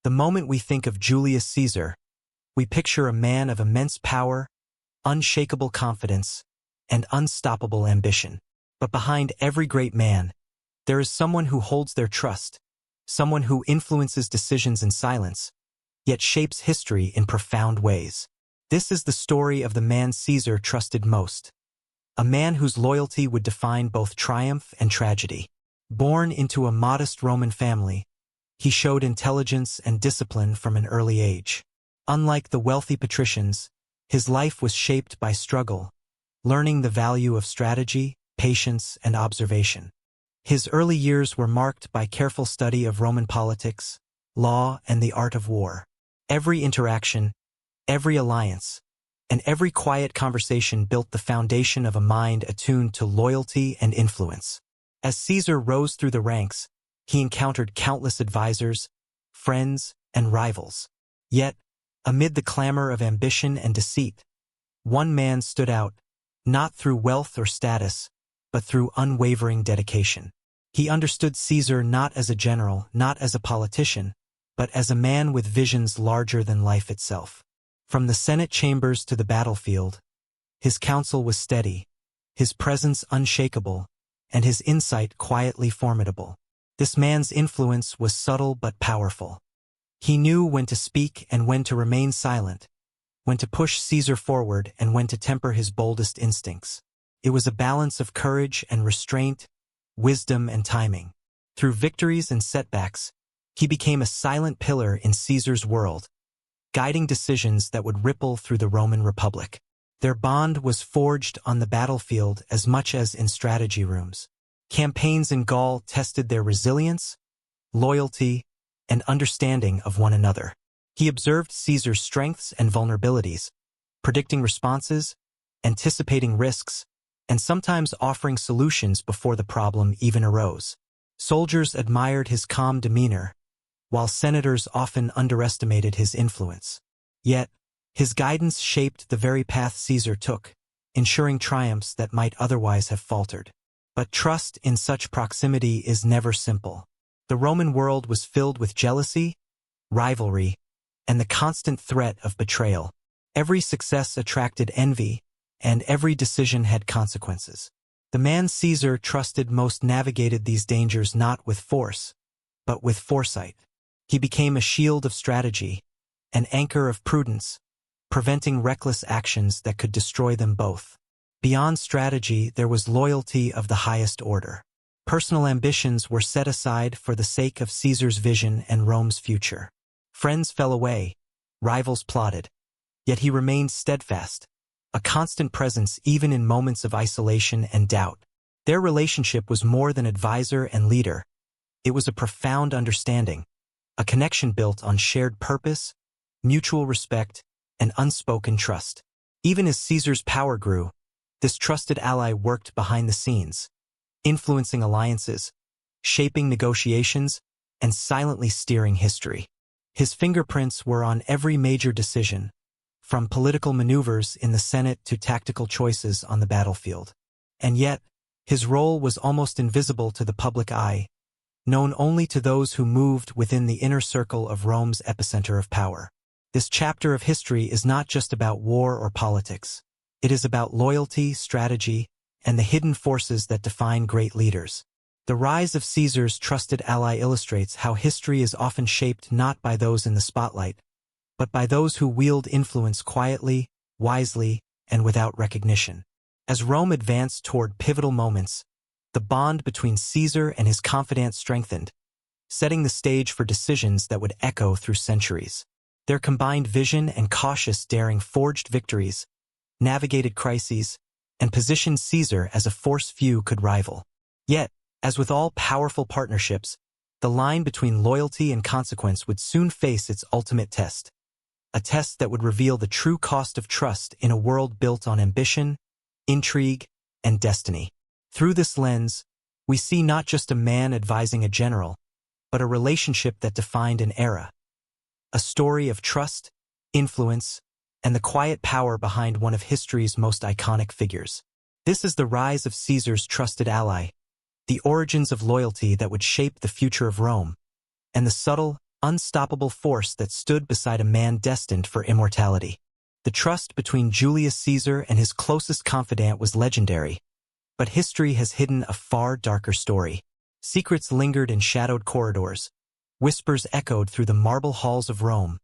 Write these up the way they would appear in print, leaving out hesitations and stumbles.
The moment we think of Julius Caesar, we picture a man of immense power, unshakable confidence, and unstoppable ambition. But behind every great man, there is someone who holds their trust, someone who influences decisions in silence, yet shapes history in profound ways. This is the story of the man Caesar trusted most, a man whose loyalty would define both triumph and tragedy. Born into a modest Roman family, he showed intelligence and discipline from an early age. Unlike the wealthy patricians, his life was shaped by struggle, learning the value of strategy, patience, and observation. His early years were marked by careful study of Roman politics, law, and the art of war. Every interaction, every alliance, and every quiet conversation built the foundation of a mind attuned to loyalty and influence. As Caesar rose through the ranks, he encountered countless advisors, friends, and rivals. Yet, amid the clamor of ambition and deceit, one man stood out, not through wealth or status, but through unwavering dedication. He understood Caesar not as a general, not as a politician, but as a man with visions larger than life itself. From the Senate chambers to the battlefield, his counsel was steady, his presence unshakable, and his insight quietly formidable. This man's influence was subtle but powerful. He knew when to speak and when to remain silent, when to push Caesar forward and when to temper his boldest instincts. It was a balance of courage and restraint, wisdom and timing. Through victories and setbacks, he became a silent pillar in Caesar's world, guiding decisions that would ripple through the Roman Republic. Their bond was forged on the battlefield as much as in strategy rooms. Campaigns in Gaul tested their resilience, loyalty, and understanding of one another. He observed Caesar's strengths and vulnerabilities, predicting responses, anticipating risks, and sometimes offering solutions before the problem even arose. Soldiers admired his calm demeanor, while senators often underestimated his influence. Yet, his guidance shaped the very path Caesar took, ensuring triumphs that might otherwise have faltered. But trust in such proximity is never simple. The Roman world was filled with jealousy, rivalry, and the constant threat of betrayal. Every success attracted envy, and every decision had consequences. The man Caesar trusted most navigated these dangers not with force, but with foresight. He became a shield of strategy, an anchor of prudence, preventing reckless actions that could destroy them both. Beyond strategy, there was loyalty of the highest order. Personal ambitions were set aside for the sake of Caesar's vision and Rome's future. Friends fell away, rivals plotted, yet he remained steadfast, a constant presence even in moments of isolation and doubt. Their relationship was more than advisor and leader. It was a profound understanding, a connection built on shared purpose, mutual respect, and unspoken trust. Even as Caesar's power grew, this trusted ally worked behind the scenes, influencing alliances, shaping negotiations, and silently steering history. His fingerprints were on every major decision, from political maneuvers in the Senate to tactical choices on the battlefield. And yet, his role was almost invisible to the public eye, known only to those who moved within the inner circle of Rome's epicenter of power. This chapter of history is not just about war or politics. It is about loyalty, strategy, and the hidden forces that define great leaders. The rise of Caesar's trusted ally illustrates how history is often shaped not by those in the spotlight, but by those who wield influence quietly, wisely, and without recognition. As Rome advanced toward pivotal moments, the bond between Caesar and his confidant strengthened, setting the stage for decisions that would echo through centuries. Their combined vision and cautious daring forged victories, navigated crises, and positioned Caesar as a force few could rival. Yet, as with all powerful partnerships, the line between loyalty and consequence would soon face its ultimate test, a test that would reveal the true cost of trust in a world built on ambition, intrigue, and destiny. Through this lens, we see not just a man advising a general, but a relationship that defined an era, a story of trust, influence, and the quiet power behind one of history's most iconic figures. This is the rise of Caesar's trusted ally, the origins of loyalty that would shape the future of Rome, and the subtle, unstoppable force that stood beside a man destined for immortality. The trust between Julius Caesar and his closest confidant was legendary, but history has hidden a far darker story. Secrets lingered in shadowed corridors, whispers echoed through the marble halls of Rome,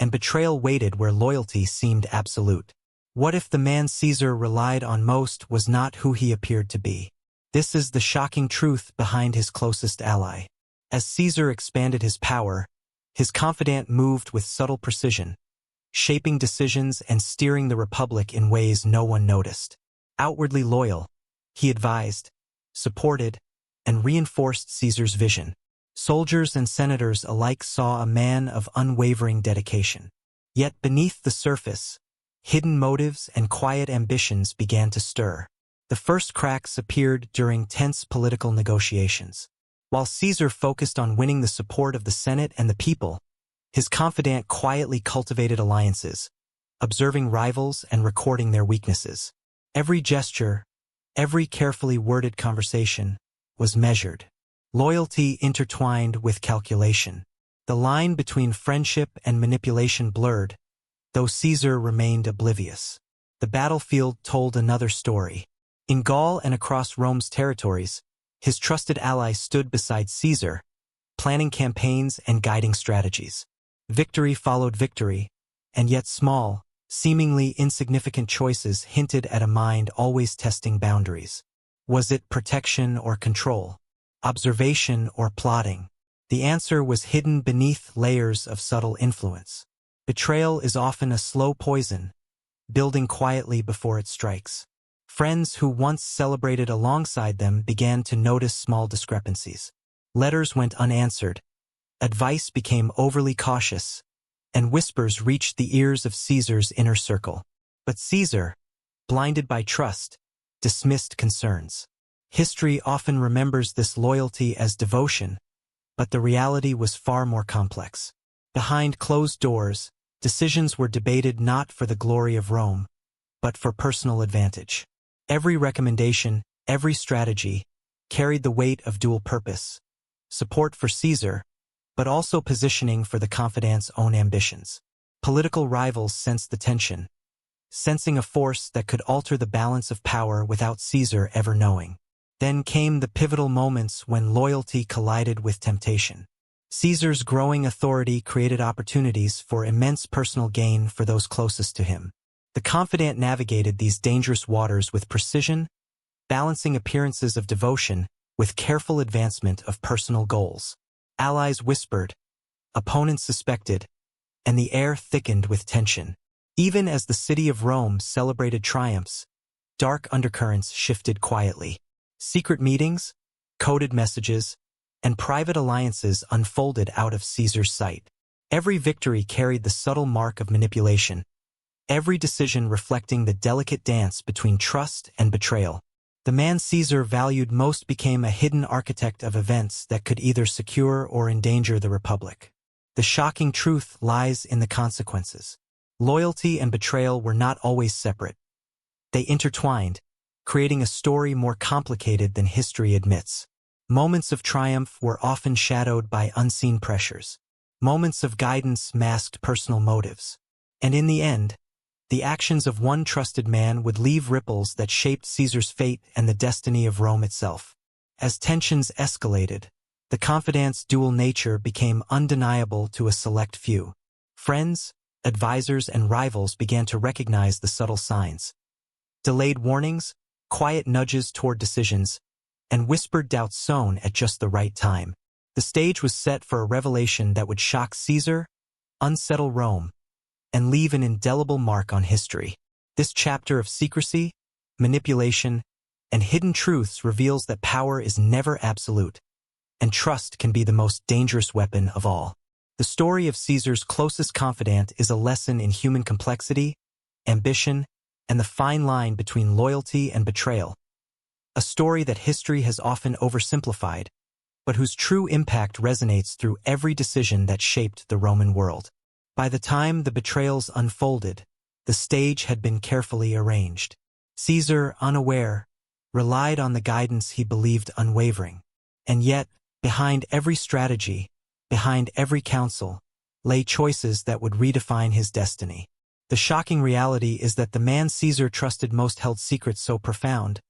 and betrayal waited where loyalty seemed absolute. What if the man Caesar relied on most was not who he appeared to be? This is the shocking truth behind his closest ally. As Caesar expanded his power, his confidant moved with subtle precision, shaping decisions and steering the Republic in ways no one noticed. Outwardly loyal, he advised, supported, and reinforced Caesar's vision. Soldiers and senators alike saw a man of unwavering dedication. Yet beneath the surface, hidden motives and quiet ambitions began to stir. The first cracks appeared during tense political negotiations. While Caesar focused on winning the support of the Senate and the people, his confidant quietly cultivated alliances, observing rivals and recording their weaknesses. Every gesture, every carefully worded conversation, was measured. Loyalty intertwined with calculation. The line between friendship and manipulation blurred, though Caesar remained oblivious. The battlefield told another story. In Gaul and across Rome's territories, his trusted ally stood beside Caesar, planning campaigns and guiding strategies. Victory followed victory, and yet small, seemingly insignificant choices hinted at a mind always testing boundaries. Was it protection or control? Observation or plotting? The answer was hidden beneath layers of subtle influence. Betrayal is often a slow poison, building quietly before it strikes. Friends who once celebrated alongside them began to notice small discrepancies. Letters went unanswered, advice became overly cautious, and whispers reached the ears of Caesar's inner circle. But Caesar, blinded by trust, dismissed concerns. History often remembers this loyalty as devotion, but the reality was far more complex. Behind closed doors, decisions were debated not for the glory of Rome, but for personal advantage. Every recommendation, every strategy, carried the weight of dual purpose: support for Caesar, but also positioning for the confidant's own ambitions. Political rivals sensed the tension, sensing a force that could alter the balance of power without Caesar ever knowing. Then came the pivotal moments when loyalty collided with temptation. Caesar's growing authority created opportunities for immense personal gain for those closest to him. The confidant navigated these dangerous waters with precision, balancing appearances of devotion with careful advancement of personal goals. Allies whispered, opponents suspected, and the air thickened with tension. Even as the city of Rome celebrated triumphs, dark undercurrents shifted quietly. Secret meetings, coded messages, and private alliances unfolded out of Caesar's sight. Every victory carried the subtle mark of manipulation, every decision reflecting the delicate dance between trust and betrayal. The man Caesar valued most became a hidden architect of events that could either secure or endanger the Republic. The shocking truth lies in the consequences. Loyalty and betrayal were not always separate. They intertwined, creating a story more complicated than history admits. Moments of triumph were often shadowed by unseen pressures. Moments of guidance masked personal motives. And in the end, the actions of one trusted man would leave ripples that shaped Caesar's fate and the destiny of Rome itself. As tensions escalated, the confidant's dual nature became undeniable to a select few. Friends, advisors, and rivals began to recognize the subtle signs. Delayed warnings, quiet nudges toward decisions, and whispered doubts sown at just the right time. The stage was set for a revelation that would shock Caesar, unsettle Rome, and leave an indelible mark on history. This chapter of secrecy, manipulation, and hidden truths reveals that power is never absolute, and trust can be the most dangerous weapon of all. The story of Caesar's closest confidant is a lesson in human complexity, ambition, and the fine line between loyalty and betrayal. A story that history has often oversimplified, but whose true impact resonates through every decision that shaped the Roman world. By the time the betrayals unfolded, the stage had been carefully arranged. Caesar, unaware, relied on the guidance he believed unwavering. And yet, behind every strategy, behind every counsel, lay choices that would redefine his destiny. The shocking reality is that the man Caesar trusted most held secrets so profound,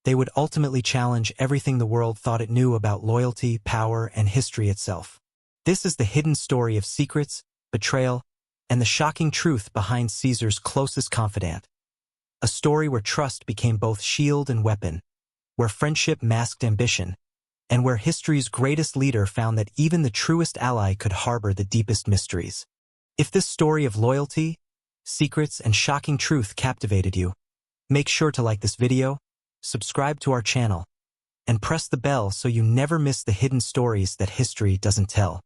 they would ultimately challenge everything the world thought it knew about loyalty, power, and history itself. This is the hidden story of secrets, betrayal, and the shocking truth behind Caesar's closest confidant. A story where trust became both shield and weapon, where friendship masked ambition, and where history's greatest leader found that even the truest ally could harbor the deepest mysteries. If this story of loyalty, secrets, and shocking truth captivated you, make sure to like this video, subscribe to our channel, and press the bell so you never miss the hidden stories that history doesn't tell.